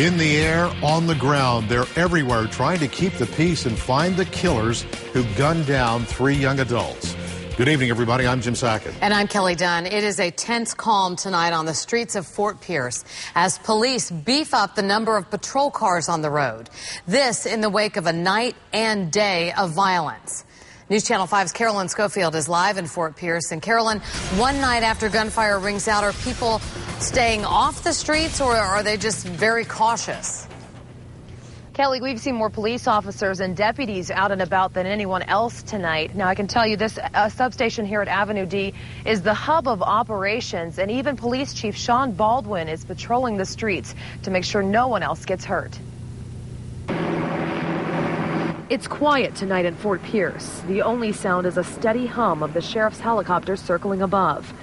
In the air, on the ground, they're everywhere trying to keep the peace and find the killers who gunned down 3 young adults. Good evening, everybody. I'm Jim Sackett. And I'm Kelly Dunn. It is a tense calm tonight on the streets of Fort Pierce as police beef up the number of patrol cars on the road. This in the wake of a night and day of violence. News Channel 5's Carolyn Schofield is live in Fort Pierce. And Carolyn, one night after gunfire rings out, are people staying off the streets or are they just very cautious? Kelly, we've seen more police officers and deputies out and about than anyone else tonight. Now, I can tell you this substation here at Avenue D is the hub of operations, and even Police Chief Sean Baldwin is patrolling the streets to make sure no one else gets hurt. It's quiet tonight in Fort Pierce. The only sound is a steady hum of the sheriff's helicopter circling above.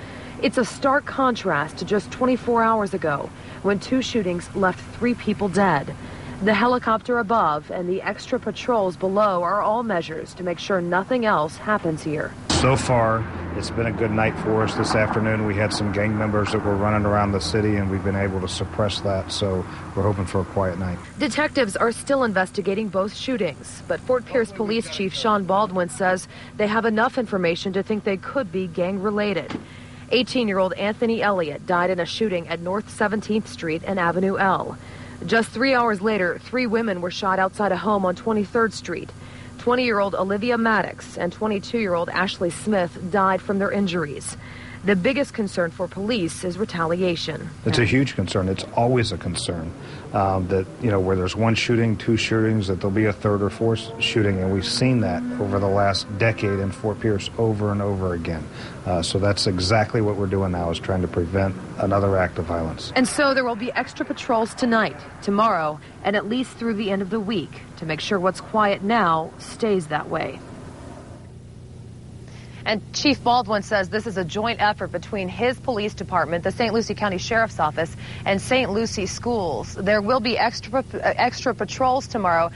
It's a stark contrast to just 24 hours ago when 2 shootings left 3 people dead. The helicopter above and the extra patrols below are all measures to make sure nothing else happens here. So far, it's been a good night for us. This afternoon, we had some gang members that were running around the city, and we've been able to suppress that, so we're hoping for a quiet night. Detectives are still investigating both shootings, but Fort Pierce Police Chief Sean Baldwin says they have enough information to think they could be gang-related. 18-year-old Anthony Elliott died in a shooting at North 17th Street and Avenue L. Just 3 hours later, 3 women were shot outside a home on 23rd Street. 20-year-old Olivia Maddox and 22-year-old Ashley Smith died from their injuries. The biggest concern for police is retaliation. It's a huge concern. It's always a concern that, where there's 1 shooting, 2 shootings, that there'll be a 3rd or 4th shooting. And we've seen that over the last decade in Fort Pierce over and over again. So that's exactly what we're doing now, is trying to prevent another act of violence. And so there will be extra patrols tonight, tomorrow, and at least through the end of the week to make sure what's quiet now stays that way. And Chief Baldwin says this is a joint effort between his police department, the St. Lucie County Sheriff's Office, and St. Lucie Schools. There will be extra patrols tomorrow,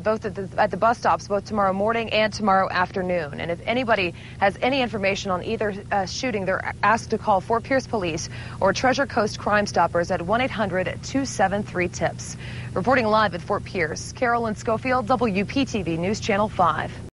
both at the bus stops, both tomorrow morning and tomorrow afternoon. And if anybody has any information on either shooting, they're asked to call Fort Pierce Police or Treasure Coast Crime Stoppers at 1-800-273-TIPS. Reporting live at Fort Pierce, Carolyn Schofield, WPTV News Channel 5.